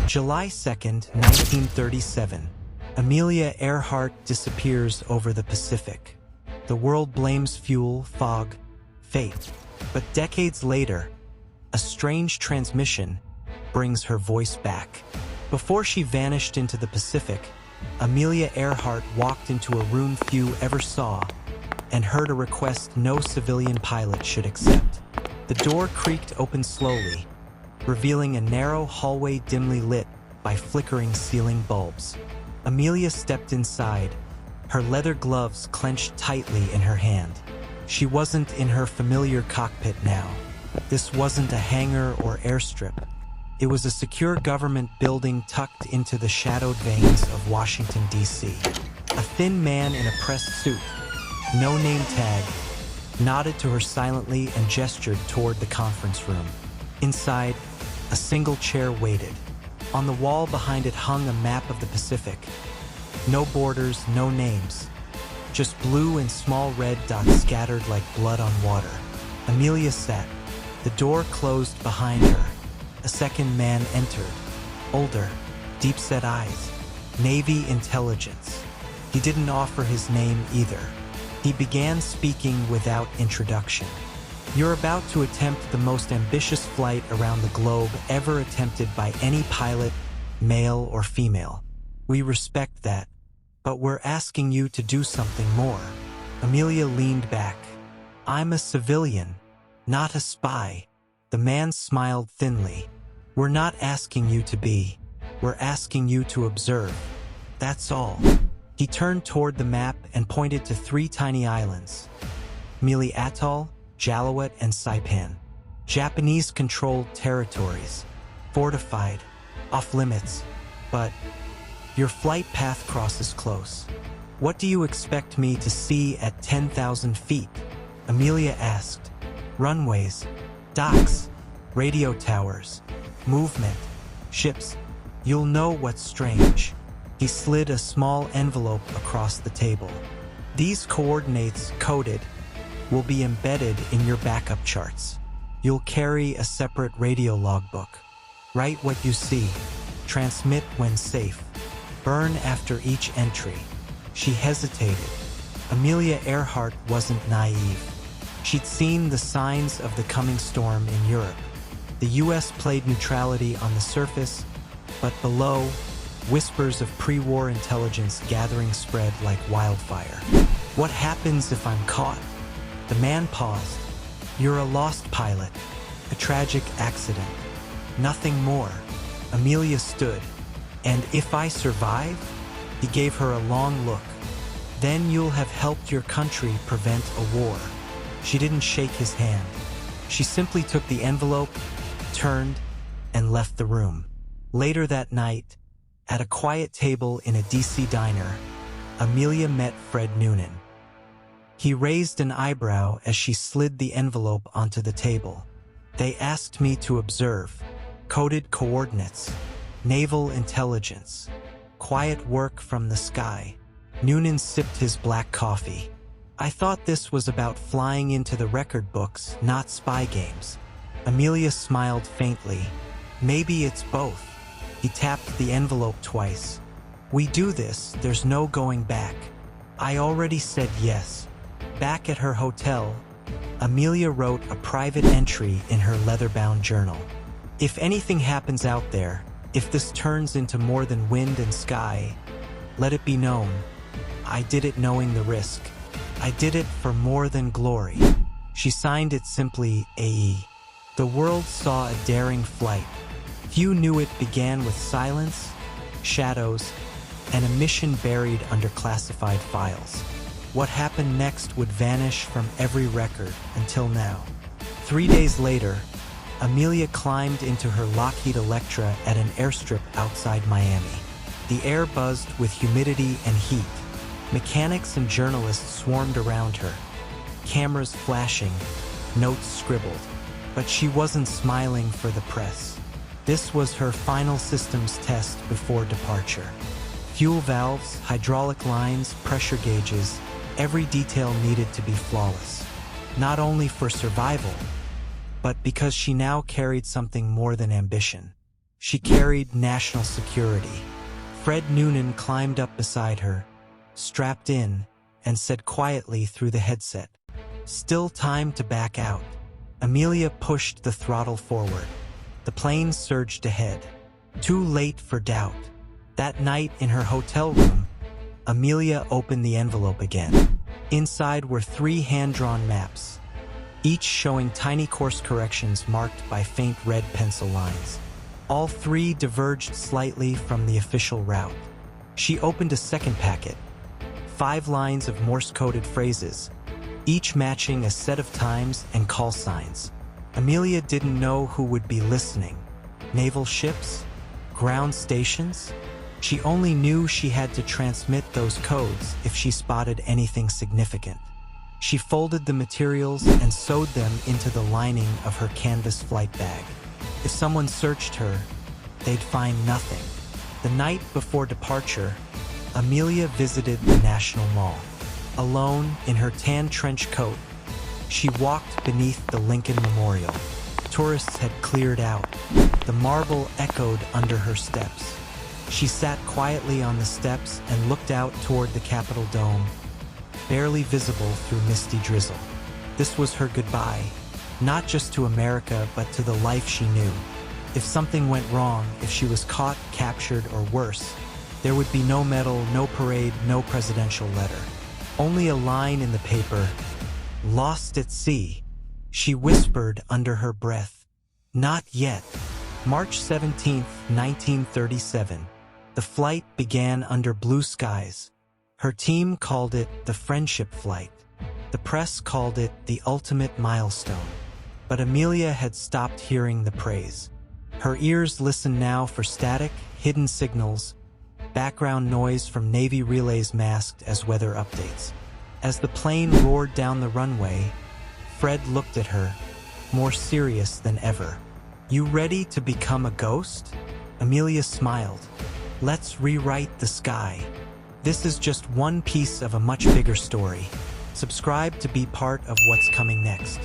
July 2nd, 1937. Amelia Earhart disappears over the Pacific. The world blames fuel, fog, fate. But decades later, a strange transmission brings her voice back. Before she vanished into the Pacific, Amelia Earhart walked into a room few ever saw and heard a request no civilian pilot should accept. The door creaked open slowly, revealing a narrow hallway dimly lit by flickering ceiling bulbs. Amelia stepped inside, her leather gloves clenched tightly in her hand. She wasn't in her familiar cockpit now. This wasn't a hangar or airstrip. It was a secure government building tucked into the shadowed veins of Washington, D.C. A thin man in a pressed suit, no name tag, nodded to her silently and gestured toward the conference room. Inside, a single chair waited. On the wall behind it hung a map of the Pacific. No borders, no names. Just blue and small red dots scattered like blood on water. Amelia sat. The door closed behind her. A second man entered. Older, deep-set eyes. Navy intelligence. He didn't offer his name either. He began speaking without introduction. You're about to attempt the most ambitious flight around the globe ever attempted by any pilot, male or female. We respect that, but we're asking you to do something more. Amelia leaned back. I'm a civilian, not a spy. The man smiled thinly. We're not asking you to be. We're asking you to observe. That's all. He turned toward the map and pointed to 3 tiny islands. Mealy Atoll, Jalawat, and Saipan. Japanese-controlled territories. Fortified. Off-limits. But your flight path crosses close. What do you expect me to see at 10,000 feet? Amelia asked. Runways. Docks. Radio towers. Movement. Ships. You'll know what's strange. He slid a small envelope across the table. These coordinates, coded, will be embedded in your backup charts. You'll carry a separate radio logbook. Write what you see. Transmit when safe. Burn after each entry. She hesitated. Amelia Earhart wasn't naive. She'd seen the signs of the coming storm in Europe. The U.S. played neutrality on the surface, but below, whispers of pre-war intelligence gathering spread like wildfire. What happens if I'm caught? The man paused. You're a lost pilot. A tragic accident. Nothing more. Amelia stood. And if I survive? He gave her a long look. Then you'll have helped your country prevent a war. She didn't shake his hand. She simply took the envelope, turned, and left the room. Later that night, at a quiet table in a D.C. diner, Amelia met Fred Noonan. He raised an eyebrow as she slid the envelope onto the table. They asked me to observe. Coded coordinates. Naval intelligence. Quiet work from the sky. Noonan sipped his black coffee. I thought this was about flying into the record books, not spy games. Amelia smiled faintly. Maybe it's both. He tapped the envelope twice. We do this, there's no going back. I already said yes. Back at her hotel, Amelia wrote a private entry in her leather-bound journal. If anything happens out there, if this turns into more than wind and sky, let it be known. I did it knowing the risk. I did it for more than glory. She signed it simply AE. The world saw a daring flight. Few knew it began with silence, shadows, and a mission buried under classified files. What happened next would vanish from every record until now. 3 days later, Amelia climbed into her Lockheed Electra at an airstrip outside Miami. The air buzzed with humidity and heat. Mechanics and journalists swarmed around her, cameras flashing, notes scribbled. But she wasn't smiling for the press. This was her final systems test before departure. Fuel valves, hydraulic lines, pressure gauges, every detail needed to be flawless. Not only for survival, but because she now carried something more than ambition. She carried national security. Fred Noonan climbed up beside her, strapped in, and said quietly through the headset, "Still time to back out." Amelia pushed the throttle forward. The plane surged ahead. Too late for doubt. That night in her hotel room, Amelia opened the envelope again. Inside were 3 hand-drawn maps, each showing tiny course corrections marked by faint red pencil lines. All 3 diverged slightly from the official route. She opened a second packet, 5 lines of Morse-coded phrases, each matching a set of times and call signs. Amelia didn't know who would be listening. Naval ships? Ground stations? She only knew she had to transmit those codes if she spotted anything significant. She folded the materials and sewed them into the lining of her canvas flight bag. If someone searched her, they'd find nothing. The night before departure, Amelia visited the National Mall. Alone in her tan trench coat, she walked beneath the Lincoln Memorial. Tourists had cleared out. The marble echoed under her steps. She sat quietly on the steps and looked out toward the Capitol dome, barely visible through misty drizzle. This was her goodbye, not just to America, but to the life she knew. If something went wrong, if she was caught, captured, or worse, there would be no medal, no parade, no presidential letter. Only a line in the paper, "Lost at sea." She whispered under her breath, "Not yet." March 17th, 1937. The flight began under blue skies. Her team called it the Friendship Flight. The press called it the ultimate milestone. But Amelia had stopped hearing the praise. Her ears listened now for static, hidden signals, background noise from Navy relays masked as weather updates. As the plane roared down the runway, Fred looked at her, more serious than ever. "You ready to become a ghost?" Amelia smiled. "Let's rewrite the sky. This is just one piece of a much bigger story. Subscribe to be part of what's coming next.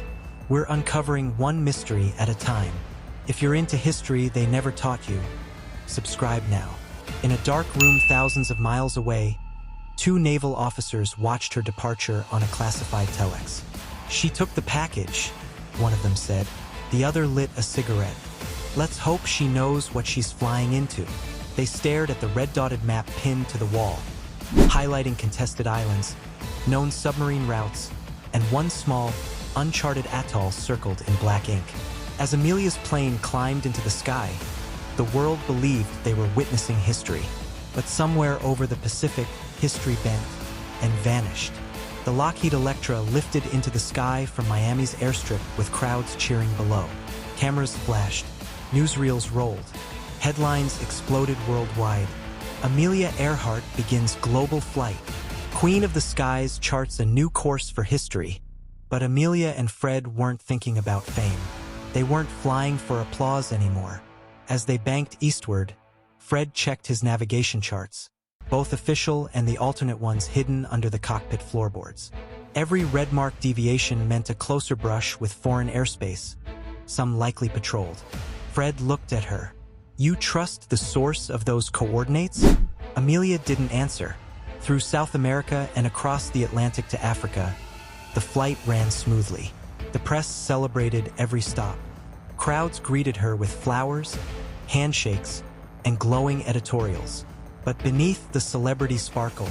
We're uncovering one mystery at a time. If you're into history they never taught you, subscribe now." In a dark room thousands of miles away, 2 naval officers watched her departure on a classified telex. "She took the package," one of them said. The other lit a cigarette. "Let's hope she knows what she's flying into." They stared at the red-dotted map pinned to the wall, highlighting contested islands, known submarine routes, and one small, uncharted atoll circled in black ink. As Amelia's plane climbed into the sky, the world believed they were witnessing history. But somewhere over the Pacific, history bent and vanished. The Lockheed Electra lifted into the sky from Miami's airstrip with crowds cheering below. Cameras flashed, newsreels rolled, headlines exploded worldwide. Amelia Earhart begins global flight. Queen of the Skies charts a new course for history. But Amelia and Fred weren't thinking about fame. They weren't flying for applause anymore. As they banked eastward, Fred checked his navigation charts, both official and the alternate ones hidden under the cockpit floorboards. Every red-marked deviation meant a closer brush with foreign airspace, some likely patrolled. Fred looked at her. "You trust the source of those coordinates?" Amelia didn't answer. Through South America and across the Atlantic to Africa, the flight ran smoothly. The press celebrated every stop. Crowds greeted her with flowers, handshakes, and glowing editorials. But beneath the celebrity sparkle,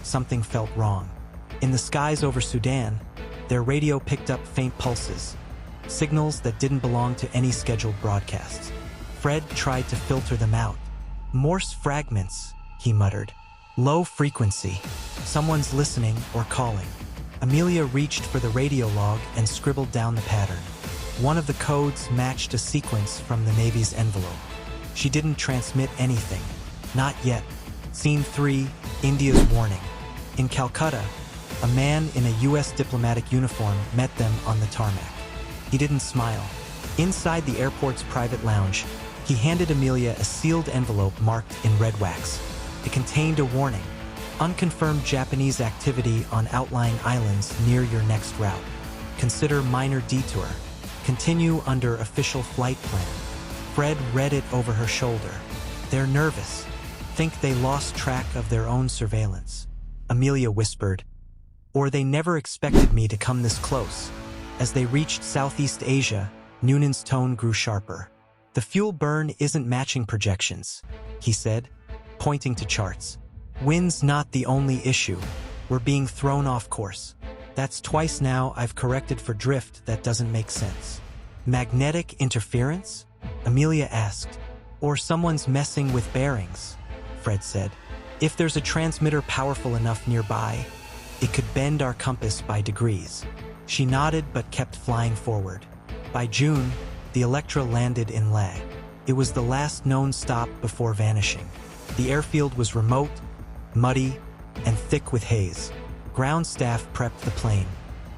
something felt wrong. In the skies over Sudan, their radio picked up faint pulses, signals that didn't belong to any scheduled broadcasts. Fred tried to filter them out. "Morse fragments," he muttered. "Low frequency. Someone's listening or calling." Amelia reached for the radio log and scribbled down the pattern. One of the codes matched a sequence from the Navy's envelope. She didn't transmit anything. Not yet. Scene 3, India's warning. In Calcutta, a man in a U.S. diplomatic uniform met them on the tarmac. He didn't smile. Inside the airport's private lounge, he handed Amelia a sealed envelope marked in red wax. It contained a warning. Unconfirmed Japanese activity on outlying islands near your next route. Consider minor detour. Continue under official flight plan. Fred read it over her shoulder. "They're nervous. Think they lost track of their own surveillance," Amelia whispered. "Or they never expected me to come this close." As they reached Southeast Asia, Noonan's tone grew sharper. "The fuel burn isn't matching projections," he said, pointing to charts. "Wind's not the only issue. We're being thrown off course. That's twice now I've corrected for drift that doesn't make sense." "Magnetic interference?" Amelia asked. "Or someone's messing with bearings," Fred said. "If there's a transmitter powerful enough nearby, it could bend our compass by degrees." She nodded but kept flying forward. By June, the Electra landed in Lag. It was the last known stop before vanishing. The airfield was remote, muddy, and thick with haze. Ground staff prepped the plane.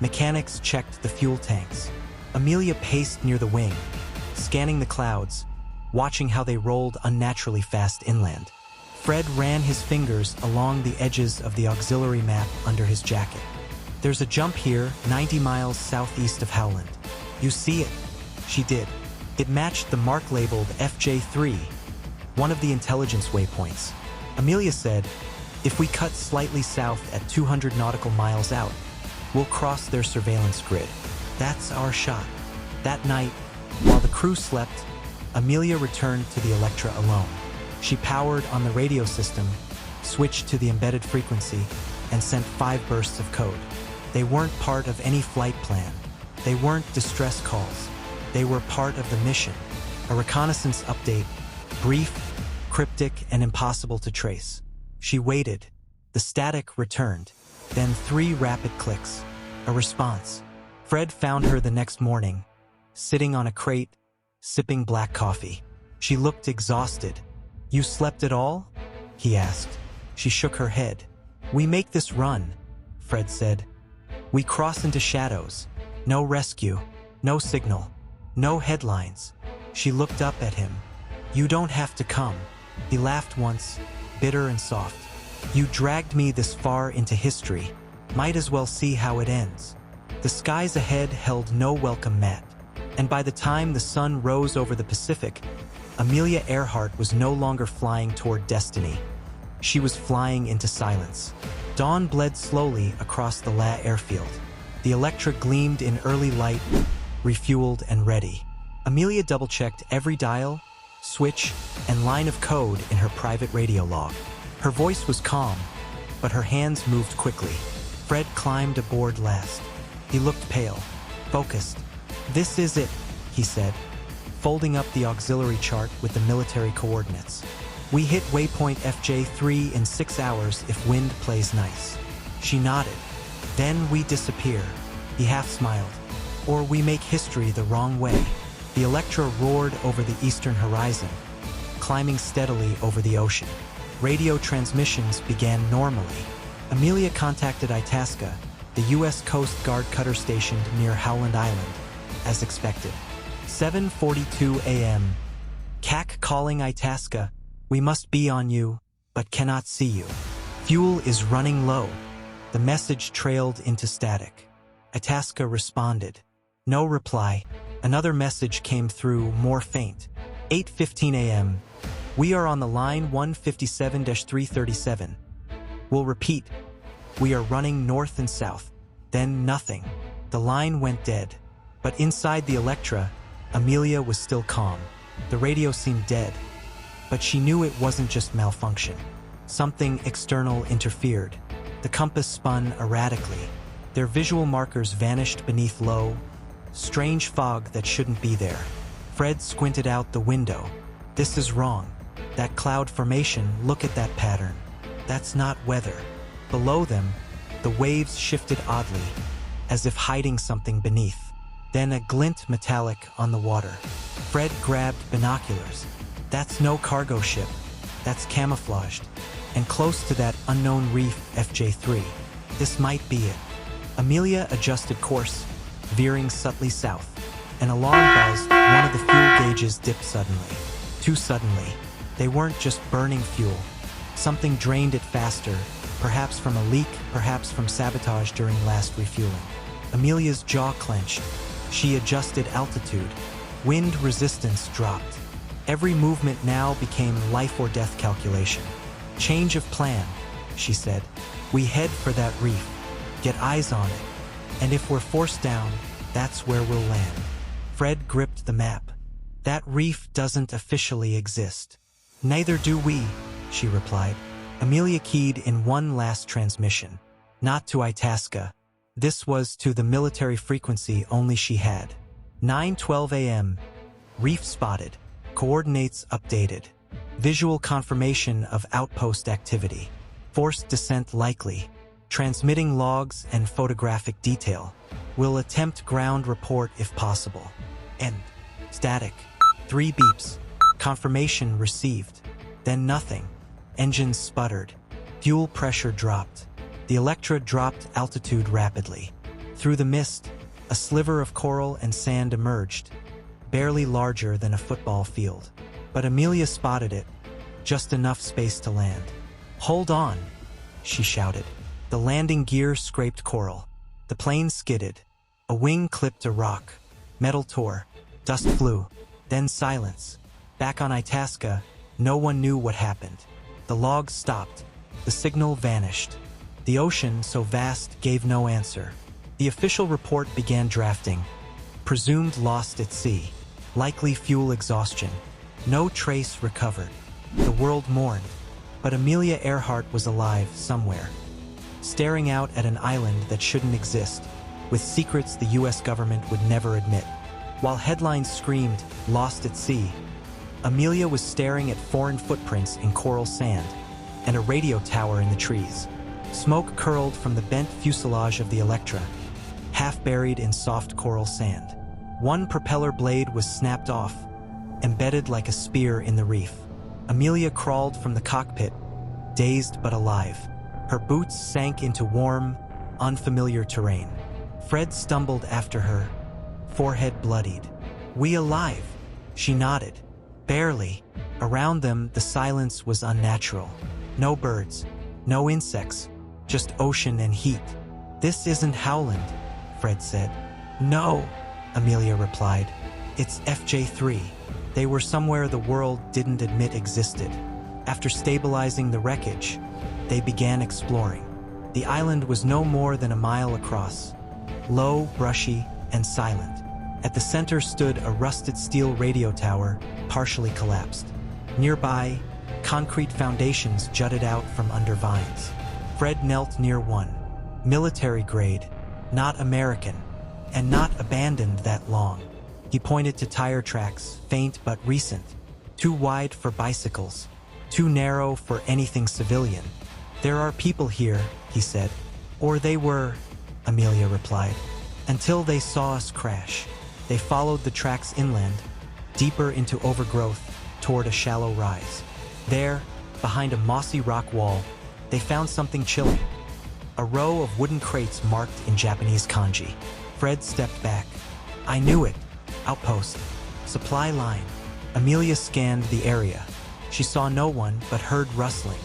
Mechanics checked the fuel tanks. Amelia paced near the wing, scanning the clouds, watching how they rolled unnaturally fast inland. Fred ran his fingers along the edges of the auxiliary map under his jacket. "There's a jump here, 90 miles southeast of Howland. You see it?" She did. It matched the mark labeled FJ3, one of the intelligence waypoints. Amelia said, "If we cut slightly south at 200 nautical miles out, we'll cross their surveillance grid. That's our shot." That night, while the crew slept, Amelia returned to the Electra alone. She powered on the radio system, switched to the embedded frequency, and sent 5 bursts of code. They weren't part of any flight plan. They weren't distress calls. They were part of the mission. A reconnaissance update, brief, cryptic, and impossible to trace. She waited. The static returned. Then 3 rapid clicks. A response. Fred found her the next morning, sitting on a crate, sipping black coffee. She looked exhausted. "You slept at all?" he asked. She shook her head. "We make this run," Fred said. "We cross into shadows. No rescue. No signal. No headlines." She looked up at him. "You don't have to come." He laughed once, bitter and soft. "You dragged me this far into history. Might as well see how it ends." The skies ahead held no welcome mat, and by the time the sun rose over the Pacific, Amelia Earhart was no longer flying toward destiny. She was flying into silence. Dawn bled slowly across the La airfield. The Electra gleamed in early light, refueled and ready. Amelia double-checked every dial, switch, and line of code in her private radio log. Her voice was calm, but her hands moved quickly. Fred climbed aboard last. He looked pale, focused. "This is it," he said, folding up the auxiliary chart with the military coordinates. "We hit waypoint FJ3 in 6 hours if wind plays nice." She nodded. "Then we disappear," he half smiled. "Or we make history the wrong way." The Electra roared over the eastern horizon, climbing steadily over the ocean. Radio transmissions began normally. Amelia contacted Itasca, the U.S. Coast Guard cutter stationed near Howland Island, as expected. 7:42 a.m. "CAC calling Itasca. We must be on you, but cannot see you. Fuel is running low." The message trailed into static. Itasca responded. No reply. Another message came through, more faint. 8:15 a.m. "We are on the line 157-337. We'll repeat. We are running north and south." Then nothing. The line went dead. But inside the Electra, Amelia was still calm. The radio seemed dead. But she knew it wasn't just malfunction. Something external interfered. The compass spun erratically. Their visual markers vanished beneath low, strange fog that shouldn't be there. Fred squinted out the window. "This is wrong. That cloud formation, look at that pattern. That's not weather." Below them, the waves shifted oddly, as if hiding something beneath. Then a glint metallic on the water. Fred grabbed binoculars. That's no cargo ship. That's camouflaged. And close to that unknown reef FJ3. This might be it. Amelia adjusted course, veering subtly south. An alarm buzzed, one of the fuel gauges dipped suddenly. Too suddenly. They weren't just burning fuel. Something drained it faster, perhaps from a leak, perhaps from sabotage during last refueling. Amelia's jaw clenched. She adjusted altitude. Wind resistance dropped. Every movement now became life or death calculation. "Change of plan," she said. "We head for that reef. Get eyes on it. And if we're forced down, that's where we'll land." Fred gripped the map. "That reef doesn't officially exist." "Neither do we," she replied. Amelia keyed in one last transmission. Not to Itasca. This was to the military frequency only she had. 9:12 a.m. Reef spotted. Coordinates updated. Visual confirmation of outpost activity. Forced descent likely. Transmitting logs and photographic detail. Will attempt ground report if possible. End. Static. 3 beeps. Confirmation received. Then nothing. Engines sputtered. Fuel pressure dropped. The Electra dropped altitude rapidly. Through the mist, a sliver of coral and sand emerged, barely larger than a football field. But Amelia spotted it, just enough space to land. "Hold on," she shouted. The landing gear scraped coral. The plane skidded. A wing clipped a rock. Metal tore. Dust flew. Then silence. Back on Itasca, no one knew what happened. The logs stopped. The signal vanished. The ocean, so vast, gave no answer. The official report began drafting. Presumed lost at sea. Likely fuel exhaustion. No trace recovered. The world mourned. But Amelia Earhart was alive somewhere. Staring out at an island that shouldn't exist, with secrets the US government would never admit. While headlines screamed, "Lost at sea," Amelia was staring at foreign footprints in coral sand and a radio tower in the trees. Smoke curled from the bent fuselage of the Electra, half buried in soft coral sand. One propeller blade was snapped off, embedded like a spear in the reef. Amelia crawled from the cockpit, dazed but alive. Her boots sank into warm, unfamiliar terrain. Fred stumbled after her, forehead bloodied. "We alive?" She nodded. "Barely." Around them, the silence was unnatural. No birds, no insects, just ocean and heat. "This isn't Howland," Fred said. "No," Amelia replied. "It's FJ3. They were somewhere the world didn't admit existed." After stabilizing the wreckage, they began exploring. The island was no more than a mile across, low, brushy, and silent. At the center stood a rusted steel radio tower, partially collapsed. Nearby, concrete foundations jutted out from under vines. Fred knelt near one. Military grade, not American, and not abandoned that long. He pointed to tire tracks, faint but recent. Too wide for bicycles, too narrow for anything civilian. "There are people here," he said. "Or they were," Amelia replied, "until they saw us crash." They followed the tracks inland, deeper into overgrowth, toward a shallow rise. There, behind a mossy rock wall, they found something chilling. A row of wooden crates marked in Japanese kanji. Fred stepped back. "I knew it. Outpost. Supply line." Amelia scanned the area. She saw no one but heard rustling.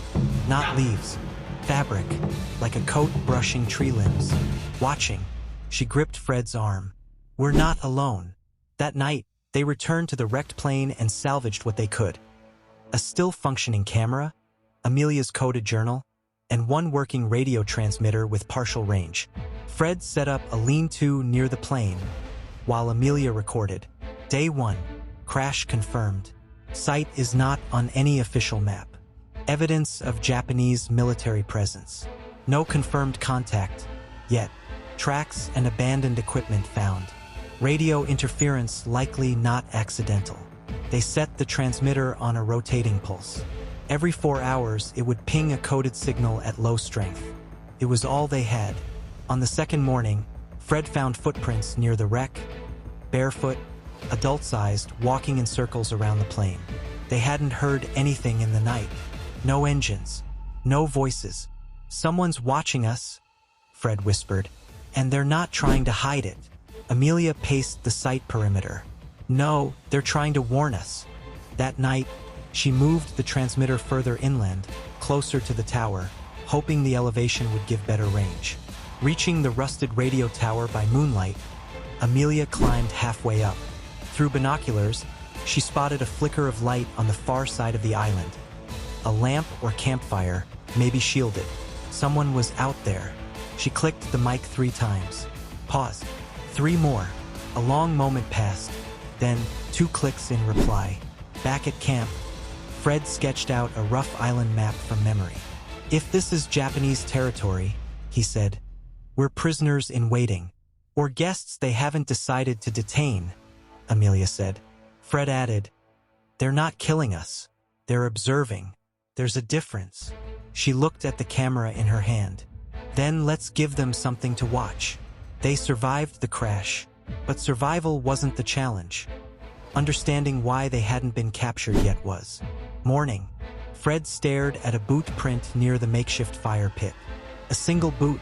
Not leaves. Fabric, like a coat brushing tree limbs. Watching, she gripped Fred's arm. "We're not alone." That night, they returned to the wrecked plane and salvaged what they could. A still-functioning camera, Amelia's coded journal, and one working radio transmitter with partial range. Fred set up a lean-to near the plane, while Amelia recorded. Day 1. Crash confirmed. Site is not on any official map. Evidence of Japanese military presence. No confirmed contact, yet. Tracks and abandoned equipment found. Radio interference likely not accidental. They set the transmitter on a rotating pulse. Every 4 hours, it would ping a coded signal at low strength. It was all they had. On the second morning, Fred found footprints near the wreck, barefoot, adult-sized, walking in circles around the plane. They hadn't heard anything in the night. No engines, no voices. "Someone's watching us," Fred whispered, "and they're not trying to hide it." Amelia paced the site perimeter. "No, they're trying to warn us." That night, she moved the transmitter further inland, closer to the tower, hoping the elevation would give better range. Reaching the rusted radio tower by moonlight, Amelia climbed halfway up. Through binoculars, She spotted a flicker of light on the far side of the island. A lamp or campfire, maybe shielded. Someone was out there. She clicked the mic 3 times. Paused. 3 more. A long moment passed. Then, 2 clicks in reply. Back at camp, Fred sketched out a rough island map from memory. "If this is Japanese territory," he said, "we're prisoners in waiting. Or guests they haven't decided to detain," Amelia said. Fred added, "They're not killing us. They're observing. There's a difference." She looked at the camera in her hand. "Then let's give them something to watch. They survived the crash, but survival wasn't the challenge. Understanding why they hadn't been captured yet was." Morning. Fred stared at a boot print near the makeshift fire pit. A single boot,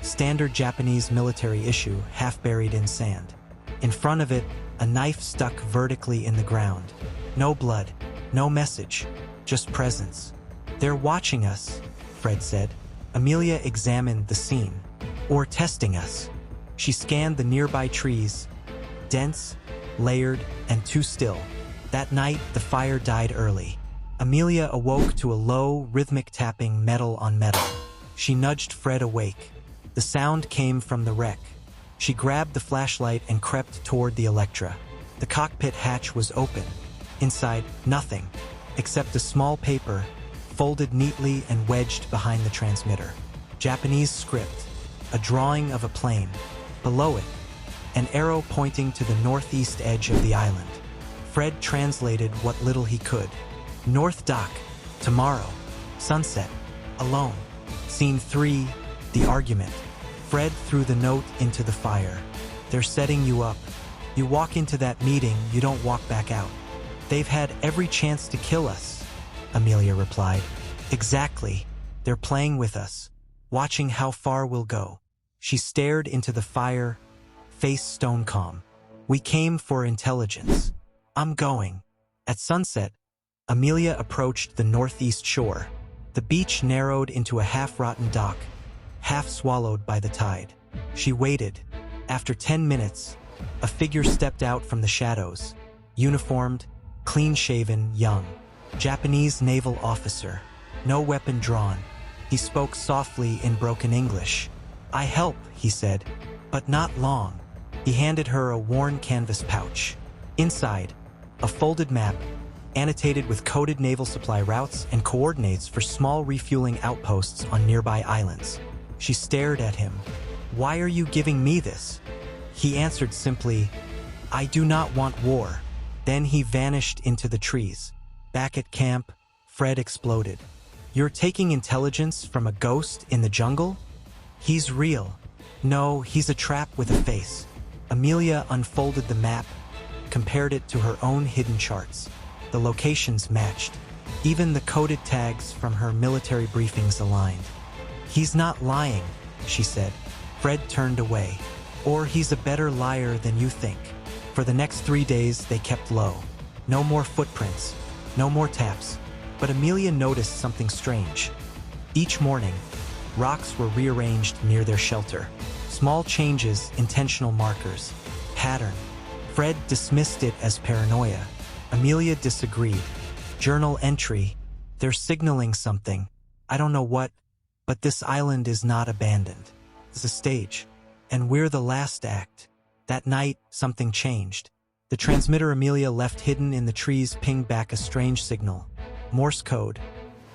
standard Japanese military issue, half buried in sand. In front of it, a knife stuck vertically in the ground. No blood, no message, just presence. "They're watching us," Fred said. Amelia examined the scene. "Or testing us." She scanned the nearby trees, dense, layered, and too still. That night, the fire died early. Amelia awoke to a low, rhythmic tapping metal on metal. She nudged Fred awake. The sound came from the wreck. She grabbed the flashlight and crept toward the Electra. The cockpit hatch was open. Inside, nothing, except a small paper, folded neatly and wedged behind the transmitter. Japanese script, a drawing of a plane. Below it, an arrow pointing to the northeast edge of the island. Fred translated what little he could. "North Dock, tomorrow, sunset, alone." Scene 3, the argument. Fred threw the note into the fire. "They're setting you up. You walk into that meeting, you don't walk back out." "They've had every chance to kill us," Amelia replied. "Exactly. They're playing with us, watching how far we'll go." She stared into the fire, face stone calm. "We came for intelligence. I'm going." At sunset, Amelia approached the northeast shore. The beach narrowed into a half-rotten dock, half swallowed by the tide. She waited. After 10 minutes, a figure stepped out from the shadows. Uniformed, clean-shaven, young. Japanese naval officer. No weapon drawn. He spoke softly in broken English. "I help," he said, "but not long." He handed her a worn canvas pouch. Inside, a folded map, annotated with coded naval supply routes and coordinates for small refueling outposts on nearby islands. She stared at him. "Why are you giving me this?" He answered simply, "I do not want war." Then he vanished into the trees. Back at camp, Fred exploded. "You're taking intelligence from a ghost in the jungle?" "He's real." "No, he's a trap with a face." Amelia unfolded the map, compared it to her own hidden charts. The locations matched. Even the coded tags from her military briefings aligned. "He's not lying," she said. Fred turned away. "Or he's a better liar than you think." For the next 3 days, they kept low. No more footprints, no more taps. But Amelia noticed something strange. Each morning, rocks were rearranged near their shelter. Small changes, intentional markers. Pattern. Fred dismissed it as paranoia. Amelia disagreed. Journal entry. "They're signaling something. I don't know what, but this island is not abandoned. It's a stage, and we're the last act." That night, something changed. The transmitter Amelia left hidden in the trees pinged back a strange signal. Morse code,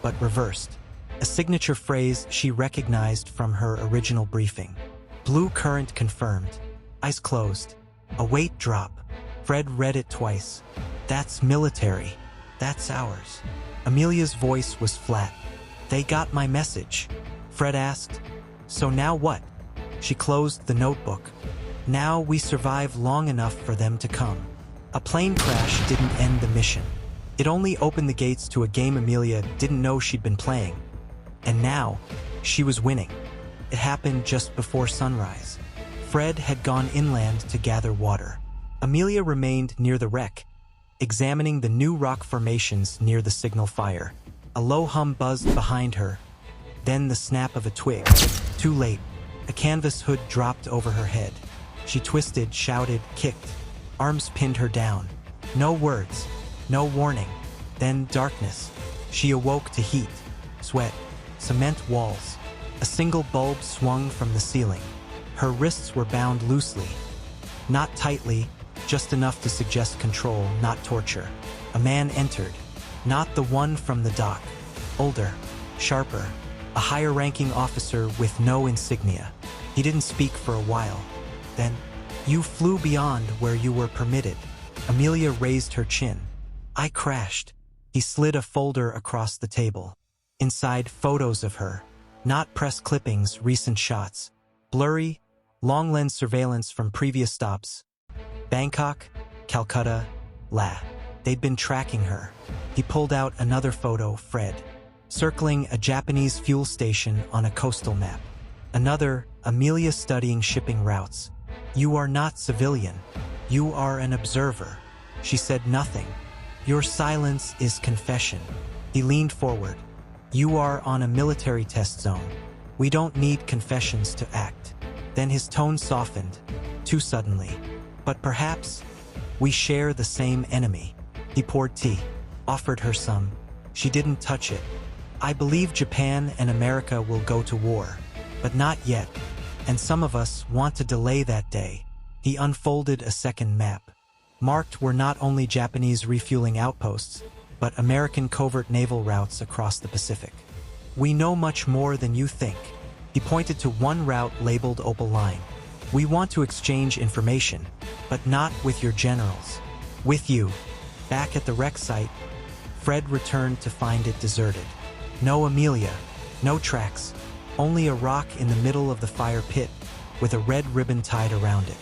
but reversed. A signature phrase she recognized from her original briefing. "Blue current confirmed. Eyes closed. Await drop." Fred read it twice. "That's military. That's ours." Amelia's voice was flat. "They got my message." Fred asked, "So now what?" She closed the notebook. "Now we survive long enough for them to come." A plane crash didn't end the mission. It only opened the gates to a game Amelia didn't know she'd been playing. And now, she was winning. It happened just before sunrise. Fred had gone inland to gather water. Amelia remained near the wreck, examining the new rock formations near the signal fire. A low hum buzzed behind her, then the snap of a twig. Too late. A canvas hood dropped over her head. She twisted, shouted, kicked. Arms pinned her down. No words, no warning. Then darkness. She awoke to heat, sweat, cement walls. A single bulb swung from the ceiling. Her wrists were bound loosely. Not tightly, just enough to suggest control, not torture. A man entered. Not the one from the dock. Older, sharper, a higher-ranking officer with no insignia. He didn't speak for a while. Then, "You flew beyond where you were permitted." Amelia raised her chin. "I crashed." He slid a folder across the table. Inside, photos of her. Not press clippings, recent shots. Blurry, long-lens surveillance from previous stops. Bangkok, Calcutta, La. They'd been tracking her. He pulled out another photo, Fred, circling a Japanese fuel station on a coastal map. Another, Amelia studying shipping routes. "You are not civilian. You are an observer." She said nothing. "Your silence is confession." He leaned forward. "You are on a military test zone. We don't need confessions to act." Then his tone softened, too suddenly. "But perhaps we share the same enemy." He poured tea, offered her some. She didn't touch it. "I believe Japan and America will go to war, but not yet. And some of us want to delay that day." He unfolded a second map. Marked were not only Japanese refueling outposts, but American covert naval routes across the Pacific. "We know much more than you think." He pointed to one route labeled Opal Line. "We want to exchange information, but not with your generals. With you." Back at the wreck site, Fred returned to find it deserted. No Amelia, no tracks, only a rock in the middle of the fire pit with a red ribbon tied around it.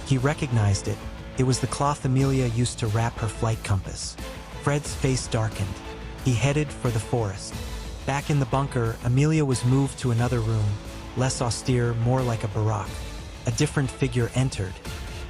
He recognized it. It was the cloth Amelia used to wrap her flight compass. Fred's face darkened. He headed for the forest. Back in the bunker, Amelia was moved to another room, less austere, more like a barack. A different figure entered.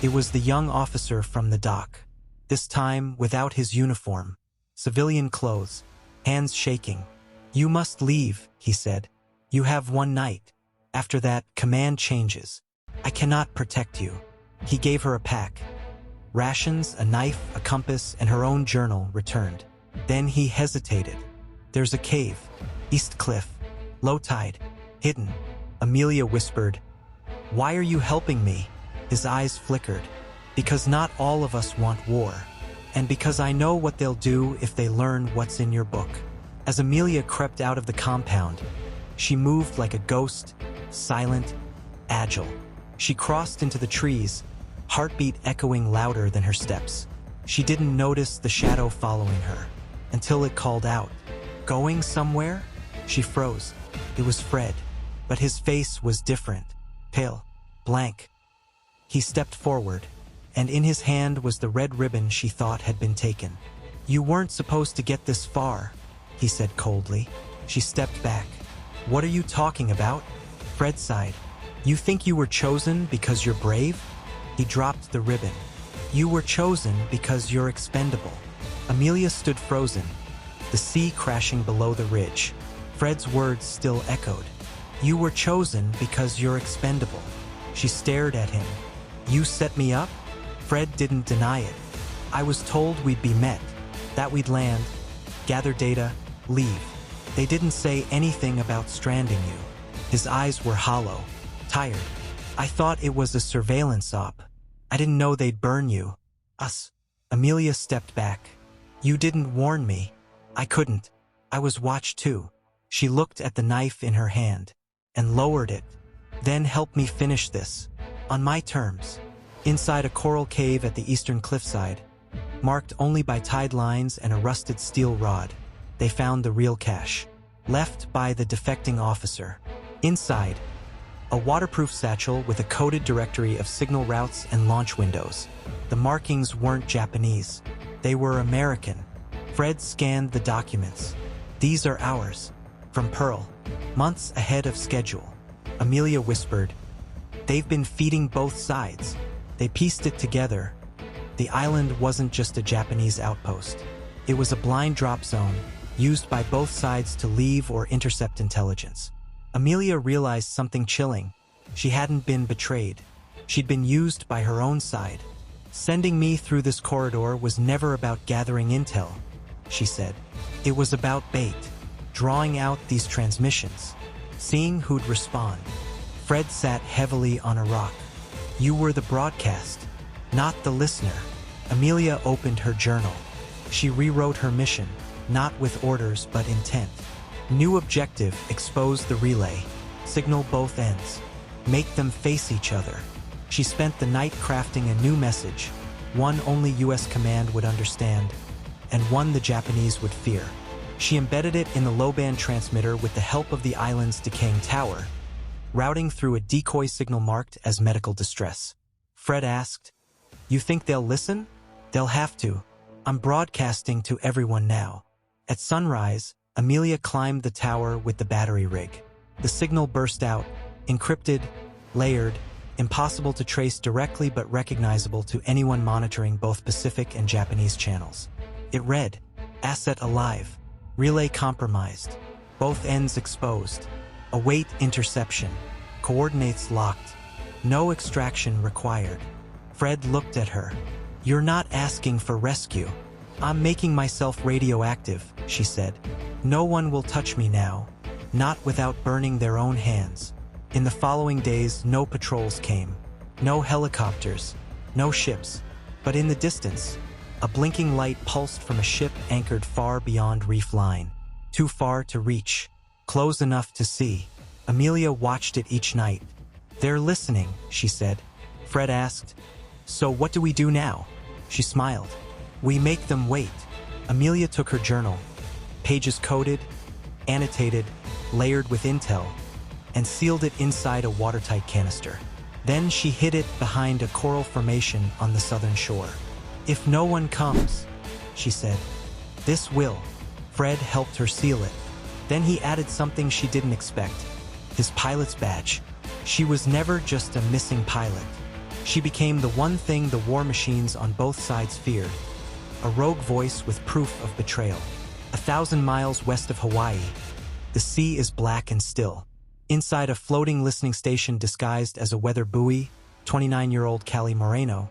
It was the young officer from the dock. This time, without his uniform. Civilian clothes, hands shaking. "You must leave," he said. "You have one night. After that, command changes. I cannot protect you." He gave her a pack. Rations, a knife, a compass, and her own journal returned. Then he hesitated. "There's a cave. East Cliff. Low tide. Hidden." Amelia whispered, "Why are you helping me?" His eyes flickered. "Because not all of us want war. And because I know what they'll do if they learn what's in your book." As Amelia crept out of the compound, she moved like a ghost, silent, agile. She crossed into the trees, heartbeat echoing louder than her steps. She didn't notice the shadow following her, until it called out, "Going somewhere?" She froze. It was Fred, but his face was different, pale, blank. He stepped forward, and in his hand was the red ribbon she thought had been taken. "You weren't supposed to get this far," he said coldly. She stepped back. "What are you talking about?" Fred sighed. "You think you were chosen because you're brave?" He dropped the ribbon. "You were chosen because you're expendable." Amelia stood frozen, the sea crashing below the ridge. Fred's words still echoed. "You were chosen because you're expendable." She stared at him. "You set me up?" Fred didn't deny it. "I was told we'd be met, that we'd land, gather data, leave. They didn't say anything about stranding you." His eyes were hollow, tired. "I thought it was a surveillance op. I didn't know they'd burn you. Us." Amelia stepped back. "You didn't warn me. I couldn't. I was watched too." She looked at the knife in her hand and lowered it. "Then help me finish this. On my terms." Inside a coral cave at the eastern cliffside, marked only by tide lines and a rusted steel rod, they found the real cache, left by the defecting officer. Inside, a waterproof satchel with a coded directory of signal routes and launch windows. The markings weren't Japanese. They were American. Fred scanned the documents. "These are ours. From Pearl. Months ahead of schedule." Amelia whispered, "They've been feeding both sides." They pieced it together. The island wasn't just a Japanese outpost. It was a blind drop zone, used by both sides to leave or intercept intelligence. Amelia realized something chilling. She hadn't been betrayed. She'd been used by her own side. Sending me through this corridor was never about gathering intel, she said. It was about bait, drawing out these transmissions, seeing who'd respond. Fred sat heavily on a rock. You were the broadcast, not the listener. Amelia opened her journal. She rewrote her mission, not with orders but intent. New objective: expose the relay, signal both ends, make them face each other. She spent the night crafting a new message, one only US command would understand, and one the Japanese would fear. She embedded it in the low-band transmitter with the help of the island's decaying tower, routing through a decoy signal marked as medical distress. Fred asked, "You think they'll listen?" "They'll have to. I'm broadcasting to everyone now." At sunrise, Amelia climbed the tower with the battery rig. The signal burst out, encrypted, layered, impossible to trace directly but recognizable to anyone monitoring both Pacific and Japanese channels. It read, "Asset alive. Relay compromised. Both ends exposed. Await interception. Coordinates locked. No extraction required." Fred looked at her. "You're not asking for rescue." "I'm making myself radioactive," she said. "No one will touch me now, not without burning their own hands." In the following days, no patrols came. No helicopters, no ships. But in the distance, a blinking light pulsed from a ship anchored far beyond reef line. Too far to reach, close enough to see. Amelia watched it each night. "They're listening," she said. Fred asked, "So what do we do now?" She smiled. "We make them wait." Amelia took her journal, pages coded, annotated, layered with intel, and sealed it inside a watertight canister. Then she hid it behind a coral formation on the southern shore. "If no one comes," she said, "this will." Fred helped her seal it. Then he added something she didn't expect: his pilot's badge. She was never just a missing pilot. She became the one thing the war machines on both sides feared: a rogue voice with proof of betrayal. 1,000 miles west of Hawaii, the sea is black and still. Inside a floating listening station disguised as a weather buoy, 29-year-old Callie Moreno,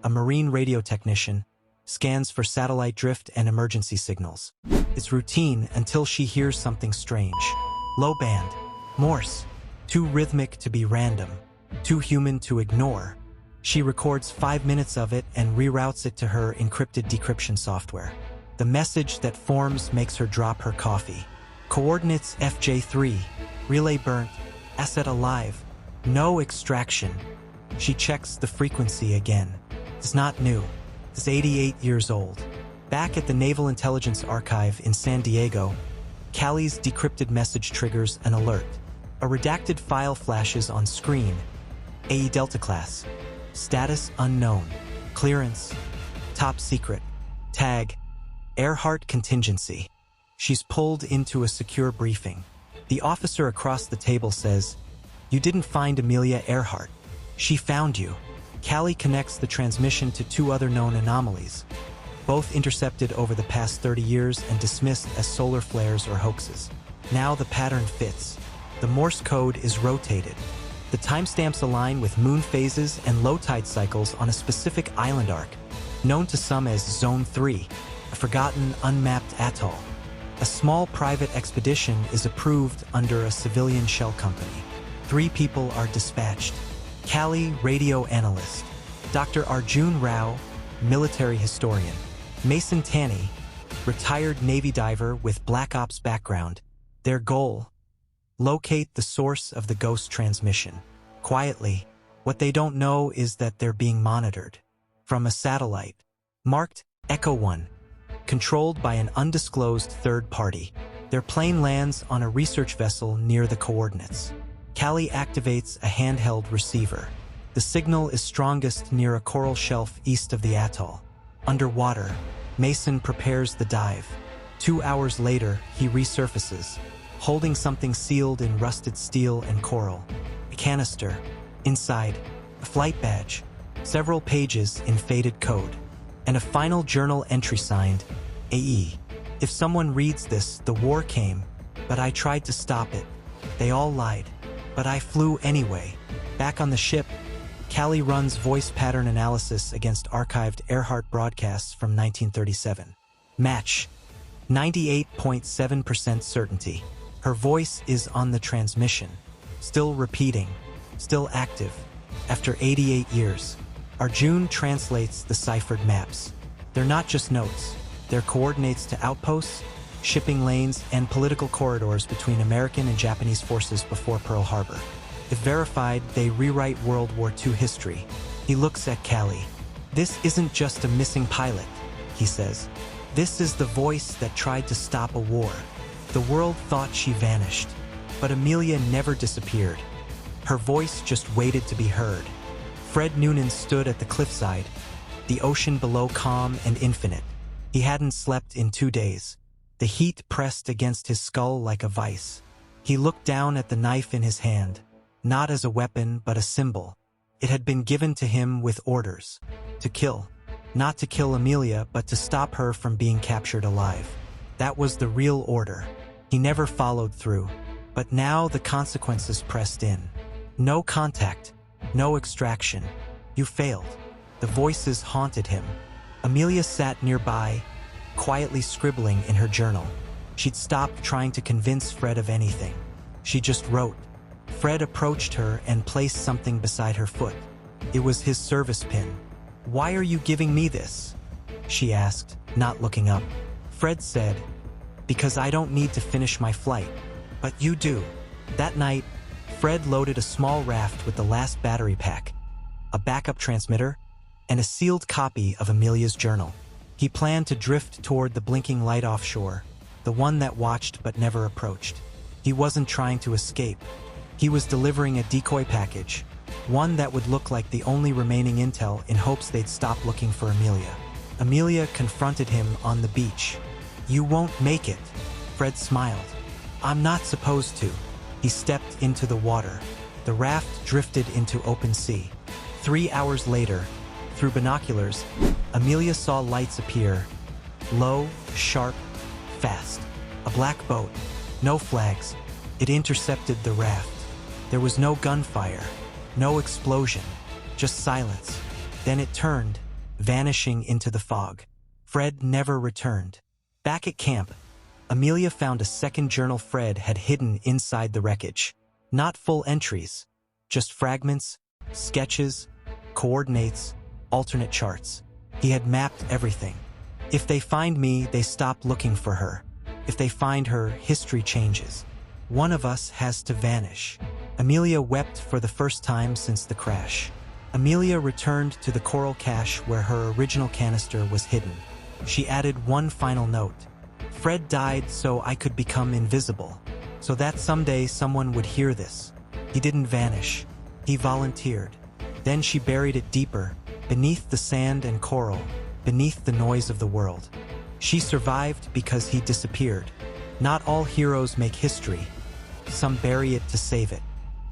a marine radio technician, scans for satellite drift and emergency signals. It's routine until she hears something strange. Low band, Morse, too rhythmic to be random, too human to ignore. She records 5 minutes of it and reroutes it to her encrypted decryption software. The message that forms makes her drop her coffee. Coordinates FJ3, relay burnt, asset alive, no extraction. She checks the frequency again. It's not new. It's 88 years old. Back at the Naval Intelligence Archive in San Diego, Callie's decrypted message triggers an alert. A redacted file flashes on screen. AE Delta class. Status unknown. Clearance. Top secret. Tag. Earhart contingency. She's pulled into a secure briefing. The officer across the table says, "You didn't find Amelia Earhart. She found you." Callie connects the transmission to 2 other known anomalies, both intercepted over the past 30 years and dismissed as solar flares or hoaxes. Now the pattern fits. The Morse code is rotated. The timestamps align with moon phases and low tide cycles on a specific island arc, known to some as Zone 3, a forgotten, unmapped atoll. A small private expedition is approved under a civilian shell company. 3 people are dispatched. Callie, radio analyst. Dr. Arjun Rao, military historian. Mason Tanny, retired Navy diver with Black Ops background. Their goal: locate the source of the ghost transmission. Quietly, what they don't know is that they're being monitored. From a satellite, marked Echo 1, controlled by an undisclosed third party. Their plane lands on a research vessel near the coordinates. Callie activates a handheld receiver. The signal is strongest near a coral shelf east of the atoll. Underwater, Mason prepares the dive. 2 hours later, he resurfaces, holding something sealed in rusted steel and coral. A canister. Inside, a flight badge, several pages in faded code, and a final journal entry signed, AE. If someone reads this, the war came, but I tried to stop it. They all lied, but I flew anyway. Back on the ship, Callie runs voice pattern analysis against archived Earhart broadcasts from 1937. Match. 98.7% certainty. Her voice is on the transmission. Still repeating. Still active. After 88 years. Arjun translates the ciphered maps. They're not just notes. They're coordinates to outposts, shipping lanes, and political corridors between American and Japanese forces before Pearl Harbor. If verified, they rewrite World War II history. He looks at Callie. This isn't just a missing pilot, he says. This is the voice that tried to stop a war. The world thought she vanished, but Amelia never disappeared. Her voice just waited to be heard. Fred Noonan stood at the cliffside, the ocean below calm and infinite. He hadn't slept in 2 days. The heat pressed against his skull like a vice. He looked down at the knife in his hand, not as a weapon but a symbol. It had been given to him with orders. To kill. Not to kill Amelia, but to stop her from being captured alive. That was the real order. He never followed through. But now the consequences pressed in. No contact. No extraction. You failed. The voices haunted him. Amelia sat nearby, quietly scribbling in her journal. She'd stopped trying to convince Fred of anything. She just wrote. Fred approached her and placed something beside her foot. It was his service pin. "Why are you giving me this?" she asked, not looking up. Fred said, "Because I don't need to finish my flight, but you do." That night, Fred loaded a small raft with the last battery pack, a backup transmitter, and a sealed copy of Amelia's journal. He planned to drift toward the blinking light offshore, the one that watched but never approached. He wasn't trying to escape. He was delivering a decoy package, one that would look like the only remaining intel in hopes they'd stop looking for Amelia. Amelia confronted him on the beach. "You won't make it." Fred smiled. "I'm not supposed to." He stepped into the water. The raft drifted into open sea. 3 hours later, through binoculars, Amelia saw lights appear. Low, sharp, fast. A black boat. No flags. It intercepted the raft. There was no gunfire. No explosion. Just silence. Then it turned, vanishing into the fog. Fred never returned. Back at camp, Amelia found a second journal Fred had hidden inside the wreckage. Not full entries, just fragments, sketches, coordinates, alternate charts. He had mapped everything. If they find me, they stop looking for her. If they find her, history changes. One of us has to vanish. Amelia wept for the first time since the crash. Amelia returned to the coral cache where her original canister was hidden. She added one final note. Fred died so I could become invisible, so that someday someone would hear this. He didn't vanish. He volunteered. Then she buried it deeper, beneath the sand and coral, beneath the noise of the world. She survived because he disappeared. Not all heroes make history. Some bury it to save it.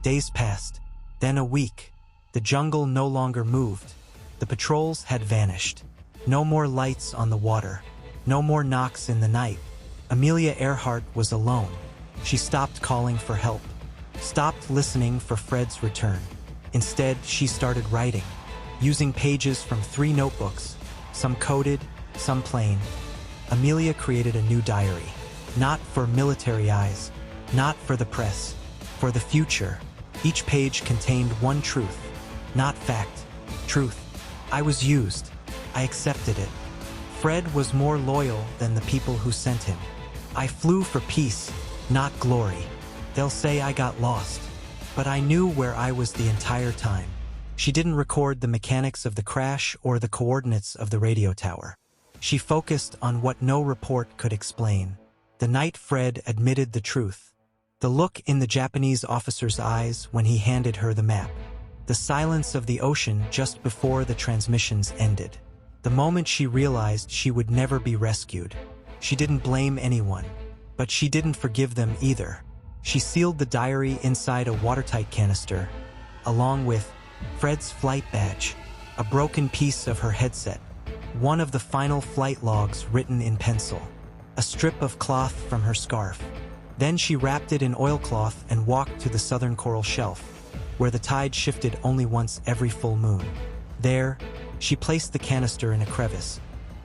Days passed. Then a week. The jungle no longer moved. The patrols had vanished. No more lights on the water. No more knocks in the night. Amelia Earhart was alone. She stopped calling for help. Stopped listening for Fred's return. Instead, she started writing, using pages from 3 notebooks, some coded, some plain. Amelia created a new diary. Not for military eyes. Not for the press. For the future. Each page contained one truth. Not fact. Truth. I was used. I accepted it. Fred was more loyal than the people who sent him. I flew for peace, not glory. They'll say I got lost, but I knew where I was the entire time. She didn't record the mechanics of the crash or the coordinates of the radio tower. She focused on what no report could explain. The night Fred admitted the truth. The look in the Japanese officer's eyes when he handed her the map. The silence of the ocean just before the transmissions ended. The moment she realized she would never be rescued. She didn't blame anyone, but she didn't forgive them either. She sealed the diary inside a watertight canister, along with Fred's flight badge, a broken piece of her headset, one of the final flight logs written in pencil, a strip of cloth from her scarf. Then she wrapped it in oilcloth and walked to the southern coral shelf. where the tide shifted only once every full moon. There, she placed the canister in a crevice,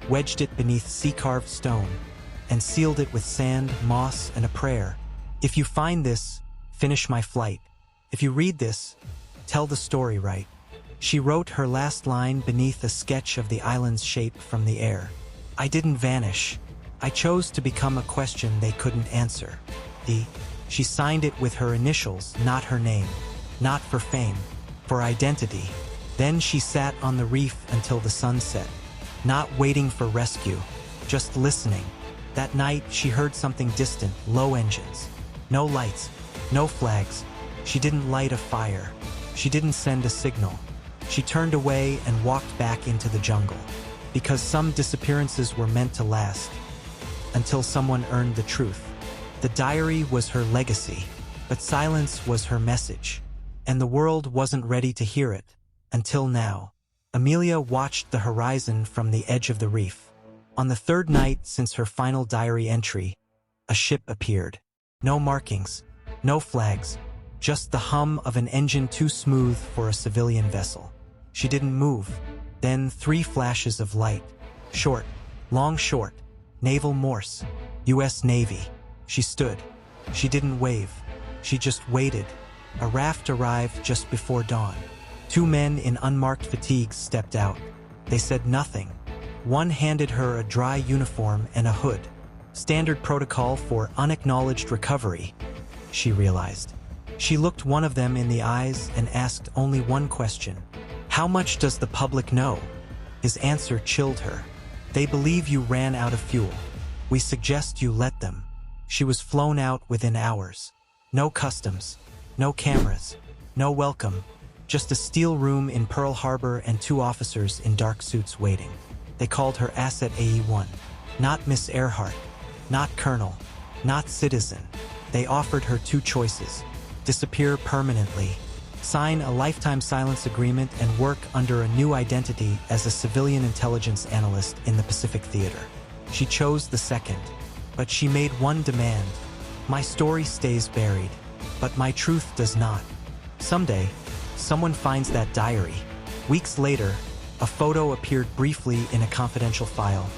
wedged it beneath sea-carved stone, and sealed it with sand, moss, and a prayer. If you find this, finish my flight. If you read this, tell the story right. She wrote her last line beneath a sketch of the island's shape from the air. I didn't vanish. I chose to become a question they couldn't answer. She signed it with her initials, not her name. Not for fame, for identity. Then she sat on the reef until the sun set, not waiting for rescue, just listening. That night, she heard something distant, low engines. No lights, no flags. She didn't light a fire. She didn't send a signal. She turned away and walked back into the jungle. Because some disappearances were meant to last, until someone earned the truth. The diary was her legacy, but silence was her message. And the world wasn't ready to hear it, until now. Amelia watched the horizon from the edge of the reef. On the third night since her final diary entry, a ship appeared. No markings, no flags, just the hum of an engine too smooth for a civilian vessel. She didn't move. Then 3 flashes of light. Short, long short, naval Morse, U.S. Navy. She stood. She didn't wave. She just waited. A raft arrived just before dawn. 2 men in unmarked fatigues stepped out. They said nothing. One handed her a dry uniform and a hood. Standard protocol for unacknowledged recovery, she realized. She looked one of them in the eyes and asked only one question. How much does the public know? His answer chilled her. They believe you ran out of fuel. We suggest you let them. She was flown out within hours. No customs, no cameras, no welcome, just a steel room in Pearl Harbor and 2 officers in dark suits waiting. They called her Asset AE-1. Not Miss Earhart, not Colonel, not Citizen. They offered her 2 choices: disappear permanently, sign a lifetime silence agreement, and work under a new identity as a civilian intelligence analyst in the Pacific Theater. She chose the second, but she made one demand. My story stays buried, but my truth does not. Someday, someone finds that diary. Weeks later, a photo appeared briefly in a confidential file,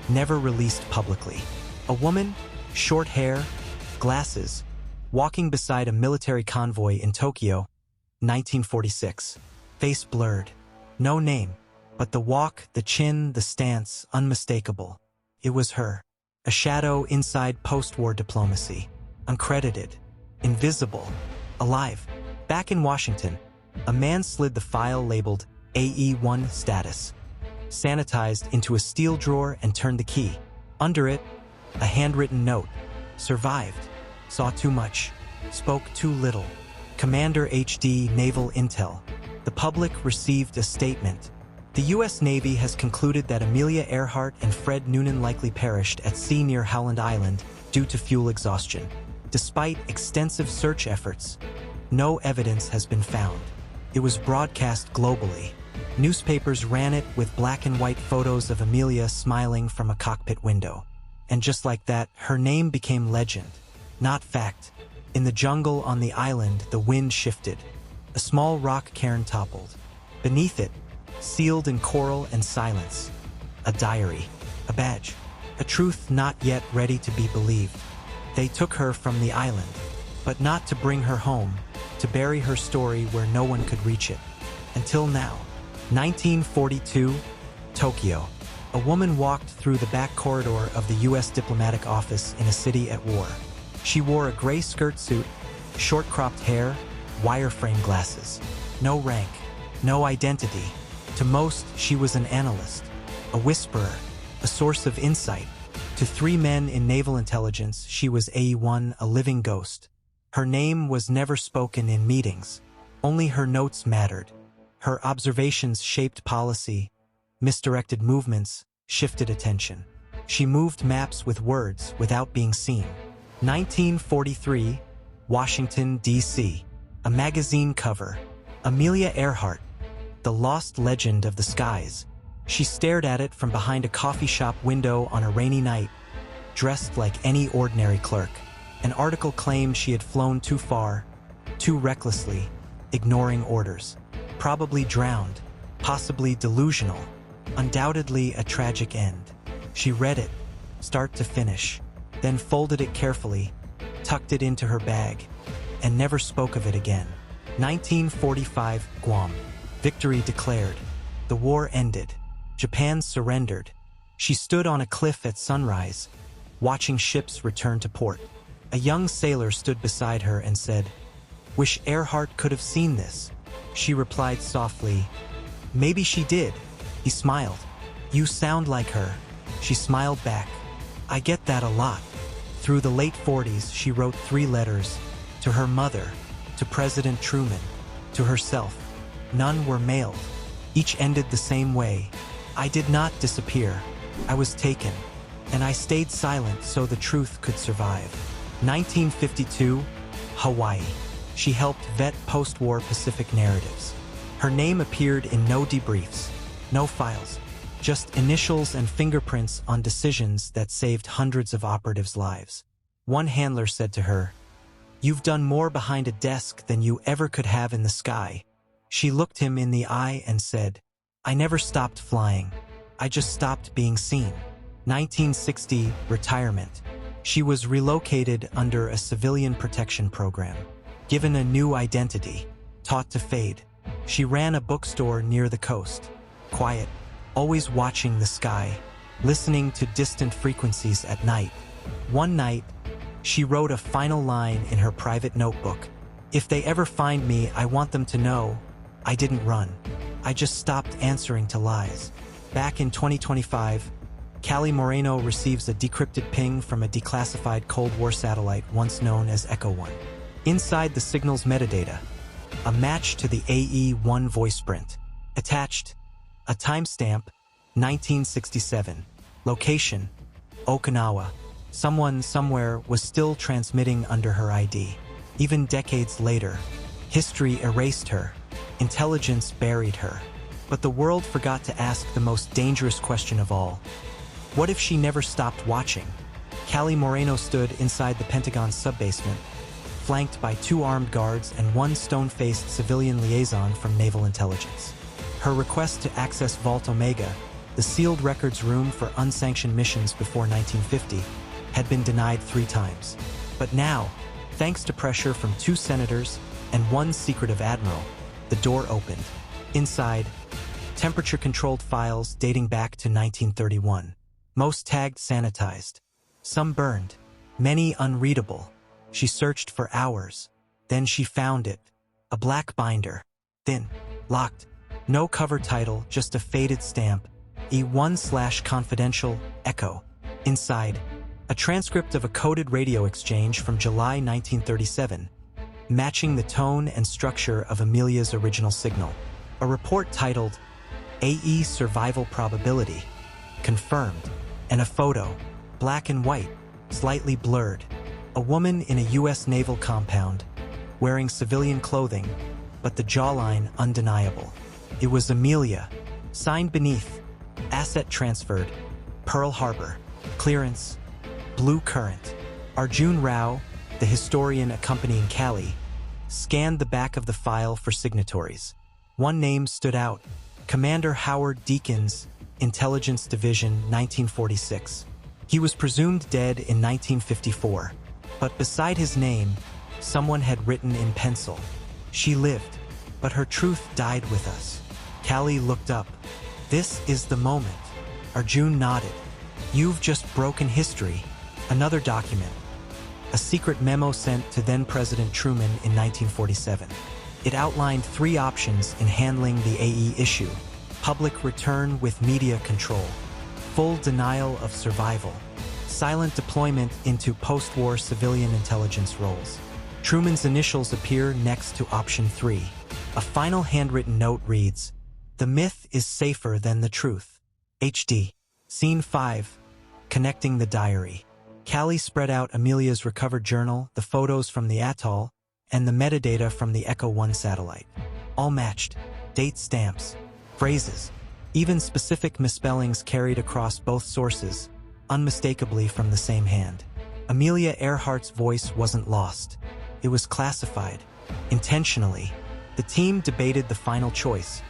never released publicly. A woman, short hair, glasses, walking beside a military convoy in Tokyo, 1946. Face blurred. No name, but the walk, the chin, the stance, unmistakable. It was her. A shadow inside post-war diplomacy. Uncredited. Invisible. Alive. Back in Washington, a man slid the file labeled AE-1 status, sanitized, into a steel drawer and turned the key. Under it, a handwritten note. Survived. Saw too much. Spoke too little. Commander HD Naval Intel. The public received a statement. The U.S. Navy has concluded that Amelia Earhart and Fred Noonan likely perished at sea near Howland Island due to fuel exhaustion. Despite extensive search efforts, no evidence has been found. It was broadcast globally. Newspapers ran it with black and white photos of Amelia smiling from a cockpit window. And just like that, her name became legend, not fact. In the jungle on the island, the wind shifted. A small rock cairn toppled. Beneath it, sealed in coral and silence, a diary, a badge, a truth not yet ready to be believed. They took her from the island, but not to bring her home, to bury her story where no one could reach it. Until now. 1942, Tokyo. A woman walked through the back corridor of the U.S. diplomatic office in a city at war. She wore a gray skirt suit, short-cropped hair, wireframe glasses. No rank, no identity. To most, she was an analyst, a whisperer, a source of insight. To 3 men in naval intelligence, she was AE-1, a living ghost. Her name was never spoken in meetings. Only her notes mattered. Her observations shaped policy. Misdirected movements shifted attention. She moved maps with words without being seen. 1943, Washington, D.C. A magazine cover. Amelia Earhart, the lost legend of the skies. She stared at it from behind a coffee shop window on a rainy night, dressed like any ordinary clerk. An article claimed she had flown too far, too recklessly, ignoring orders. Probably drowned, possibly delusional, undoubtedly a tragic end. She read it, start to finish, then folded it carefully, tucked it into her bag, and never spoke of it again. 1945, Guam. Victory declared. The war ended. Japan surrendered. She stood on a cliff at sunrise, watching ships return to port. A young sailor stood beside her and said, "Wish Earhart could have seen this." She replied softly, "Maybe she did." He smiled. "You sound like her." She smiled back. "I get that a lot." Through the late 40s, she wrote 3 letters, to her mother, to President Truman, to herself. None were mailed. Each ended the same way. "I did not disappear. I was taken. And I stayed silent so the truth could survive." 1952, Hawaii. She helped vet post-war Pacific narratives. Her name appeared in no debriefs, no files, just initials and fingerprints on decisions that saved hundreds of operatives' lives. One handler said to her, "You've done more behind a desk than you ever could have in the sky." She looked him in the eye and said, "I never stopped flying. I just stopped being seen." 1960, retirement. She was relocated under a civilian protection program, given a new identity, taught to fade. She ran a bookstore near the coast, quiet, always watching the sky, listening to distant frequencies at night. One night, she wrote a final line in her private notebook. "If they ever find me, I want them to know I didn't run. I just stopped answering to lies." Back in 2025, Callie Moreno receives a decrypted ping from a declassified Cold War satellite once known as Echo 1. Inside the signal's metadata, a match to the AE-1 voice print. Attached, a timestamp, 1967. Location, Okinawa. Someone somewhere was still transmitting under her ID. Even decades later, history erased her. Intelligence buried her. But the world forgot to ask the most dangerous question of all. What if she never stopped watching? Callie Moreno stood inside the Pentagon's subbasement, flanked by 2 armed guards and 1 stone-faced civilian liaison from Naval Intelligence. Her request to access Vault Omega, the sealed records room for unsanctioned missions before 1950, had been denied 3 times. But now, thanks to pressure from 2 senators and 1 secretive admiral, the door opened. Inside, temperature-controlled files dating back to 1931. Most tagged sanitized. Some burned. Many unreadable. She searched for hours. Then she found it. A black binder. Thin. Locked. No cover title, just a faded stamp. E1/confidential, Echo. Inside, a transcript of a coded radio exchange from July 1937, matching the tone and structure of Amelia's original signal. A report titled, AE Survival Probability, confirmed, and a photo, black and white, slightly blurred. A woman in a U.S. naval compound, wearing civilian clothing, but the jawline undeniable. It was Amelia, signed beneath, asset transferred, Pearl Harbor, clearance, blue current. Arjun Rao, the historian accompanying Callie, scanned the back of the file for signatories. One name stood out, Commander Howard Deakins, Intelligence Division, 1946. He was presumed dead in 1954, but beside his name, someone had written in pencil, "She lived, but her truth died with us." Callie looked up. "This is the moment." Arjun nodded. "You've just broken history." Another document, a secret memo sent to then-President Truman in 1947. It outlined 3 options in handling the AE issue: public return with media control, full denial of survival, silent deployment into post-war civilian intelligence roles. Truman's initials appear next to option 3. A final handwritten note reads, "The myth is safer than the truth." HD. Scene 5. Connecting the diary. Callie spread out Amelia's recovered journal, the photos from the atoll, and the metadata from the Echo 1 satellite. All matched. Date stamps. Phrases. Even specific misspellings carried across both sources, unmistakably from the same hand. Amelia Earhart's voice wasn't lost. It was classified. Intentionally. The team debated the final choice: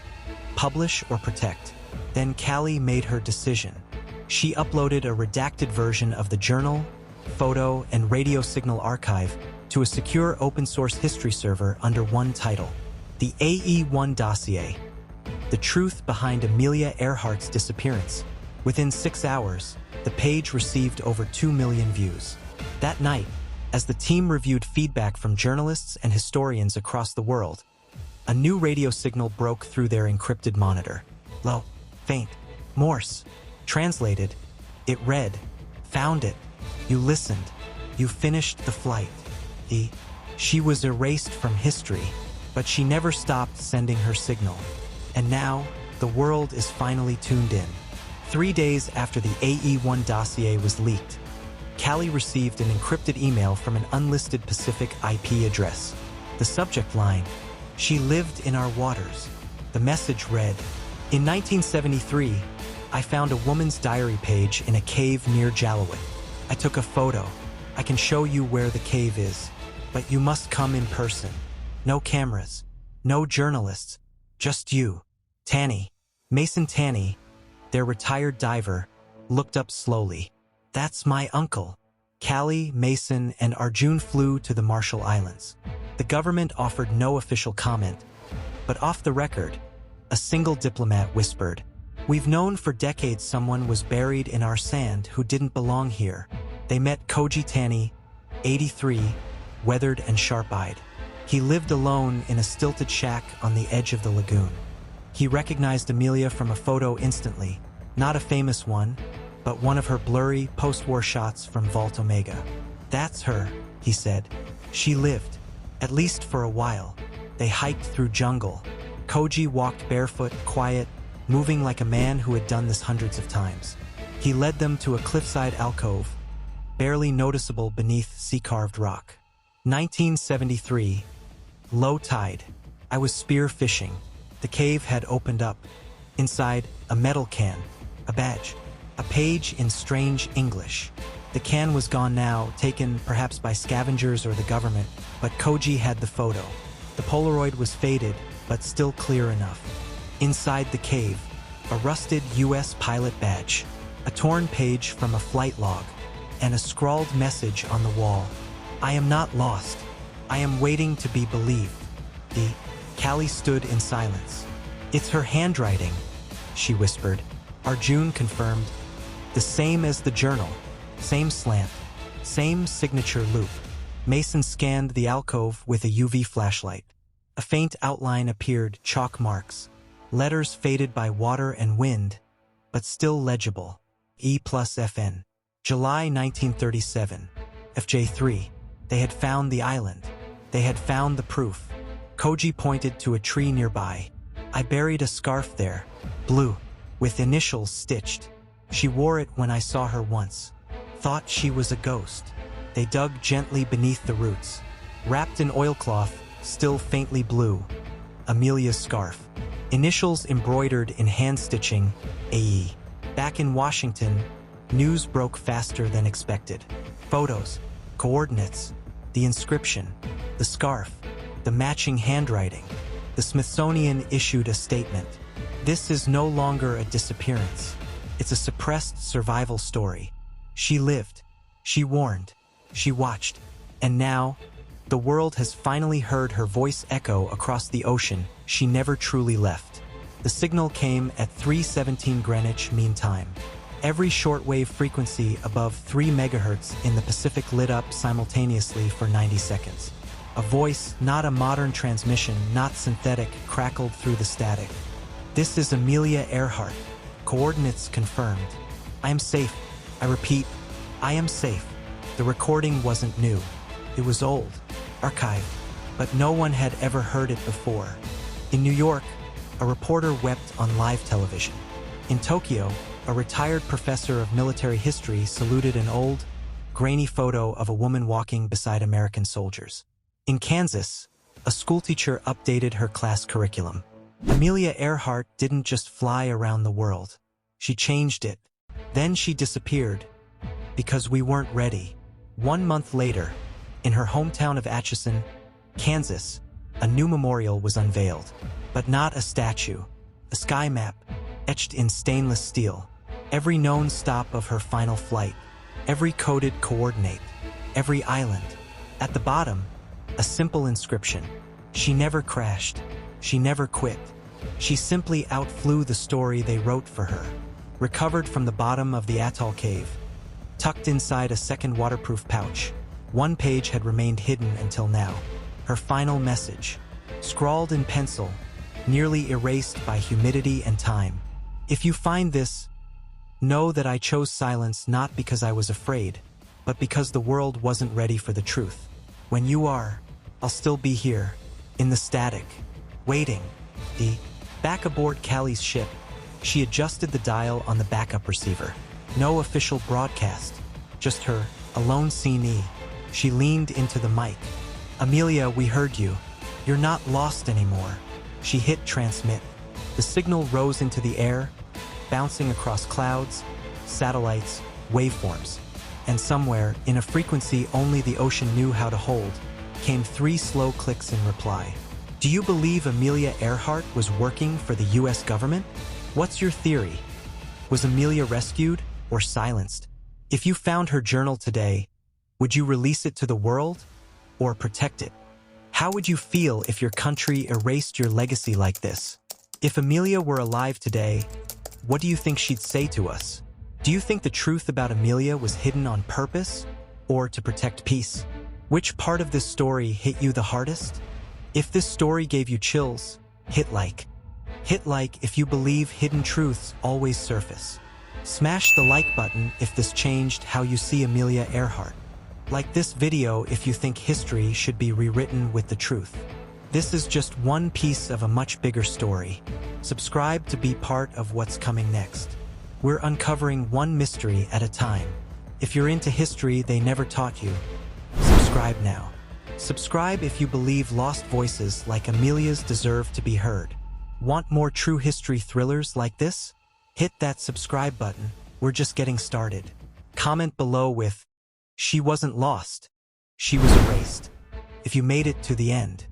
publish or protect. Then Callie made her decision. She uploaded a redacted version of the journal, photo, and radio signal archive to a secure open-source history server under one title: the AE1 Dossier. The truth behind Amelia Earhart's disappearance. Within 6 hours, the page received over 2 million views. That night, as the team reviewed feedback from journalists and historians across the world, a new radio signal broke through their encrypted monitor. Low, faint, Morse. Translated, it read, "Found it. You listened. You finished the flight." She was erased from history, but she never stopped sending her signal. And now, the world is finally tuned in. 3 days after the AE1 dossier was leaked, Callie received an encrypted email from an unlisted Pacific IP address. The subject line: "She lived in our waters." The message read, "In 1973, I found a woman's diary page in a cave near Jalowit. I took a photo. I can show you where the cave is, but you must come in person. No cameras, no journalists, just you." Tanny, Mason Tanny, their retired diver, looked up slowly. "That's my uncle." Callie, Mason, and Arjun flew to the Marshall Islands. The government offered no official comment, but off the record, a single diplomat whispered, "We've known for decades someone was buried in our sand who didn't belong here." They met Koji Tanny, 83, weathered and sharp-eyed. He lived alone in a stilted shack on the edge of the lagoon. He recognized Amelia from a photo instantly, not a famous one, but one of her blurry post-war shots from Vault Omega. "That's her," he said. "She lived, at least for a while." They hiked through jungle. Koji walked barefoot, quiet, moving like a man who had done this hundreds of times. He led them to a cliffside alcove, barely noticeable beneath sea-carved rock. 1973. Low tide. I was spear fishing. The cave had opened up. Inside, a metal can, a badge, a page in strange English. The can was gone now, taken perhaps by scavengers or the government, but Koji had the photo. The Polaroid was faded, but still clear enough. Inside the cave, a rusted US pilot badge, a torn page from a flight log, and a scrawled message on the wall: "I am not lost. I am waiting to be believed." Callie stood in silence. "It's her handwriting," she whispered. Arjun confirmed. "The same as the journal. Same slant. Same signature loop." Mason scanned the alcove with a UV flashlight. A faint outline appeared, chalk marks. Letters faded by water and wind, but still legible. E+FN. July 1937. FJ3. They had found the island. They had found the proof. Koji pointed to a tree nearby. "I buried a scarf there, blue, with initials stitched. She wore it when I saw her once. Thought she was a ghost." They dug gently beneath the roots. Wrapped in oilcloth, still faintly blue, Amelia's scarf. Initials embroidered in hand-stitching, AE. Back in Washington, news broke faster than expected. Photos, coordinates, the inscription, the scarf, the matching handwriting. The Smithsonian issued a statement. "This is no longer a disappearance. It's a suppressed survival story. She lived. She warned. She watched. And now, the world has finally heard her voice echo across the ocean. She never truly left." The signal came at 3:17 Greenwich Mean Time. Every shortwave frequency above 3 MHz in the Pacific lit up simultaneously for 90 seconds. A voice, not a modern transmission, not synthetic, crackled through the static. "This is Amelia Earhart. Coordinates confirmed. I am safe. I repeat, I am safe." The recording wasn't new. It was old, archived, but no one had ever heard it before. In New York, a reporter wept on live television. In Tokyo, a retired professor of military history saluted an old, grainy photo of a woman walking beside American soldiers. In Kansas, a schoolteacher updated her class curriculum. Amelia Earhart didn't just fly around the world. She changed it. Then she disappeared. Because we weren't ready. 1 month later, in her hometown of Atchison, Kansas, a new memorial was unveiled. But not a statue. A sky map, etched in stainless steel. Every known stop of her final flight. Every coded coordinate. Every island. At the bottom, a simple inscription. She never crashed. She never quit. She simply outflew the story they wrote for her. Recovered from the bottom of the atoll cave. Tucked inside a second waterproof pouch. One page had remained hidden until now. Her final message. Scrawled in pencil, nearly erased by humidity and time. If you find this, know that I chose silence not because I was afraid, but because the world wasn't ready for the truth. When you are, I'll still be here, in the static, waiting. Back aboard Callie's ship, she adjusted the dial on the backup receiver. No official broadcast, just her, alone scene. She leaned into the mic. Amelia, we heard you. You're not lost anymore. She hit transmit. The signal rose into the air, bouncing across clouds, satellites, waveforms. And somewhere, in a frequency only the ocean knew how to hold, came 3 slow clicks in reply. Do you believe Amelia Earhart was working for the US government? What's your theory? Was Amelia rescued or silenced? If you found her journal today, would you release it to the world or protect it? How would you feel if your country erased your legacy like this? If Amelia were alive today, what do you think she'd say to us? Do you think the truth about Amelia was hidden on purpose or to protect peace? Which part of this story hit you the hardest? If this story gave you chills, hit like. Hit like if you believe hidden truths always surface. Smash the like button if this changed how you see Amelia Earhart. Like this video if you think history should be rewritten with the truth. This is just one piece of a much bigger story. Subscribe to be part of what's coming next. We're uncovering one mystery at a time. If you're into history they never taught you, subscribe now. Subscribe if you believe lost voices like Amelia's deserve to be heard. Want more true history thrillers like this? Hit that subscribe button. We're just getting started. Comment below with, "She wasn't lost. She was erased." If you made it to the end.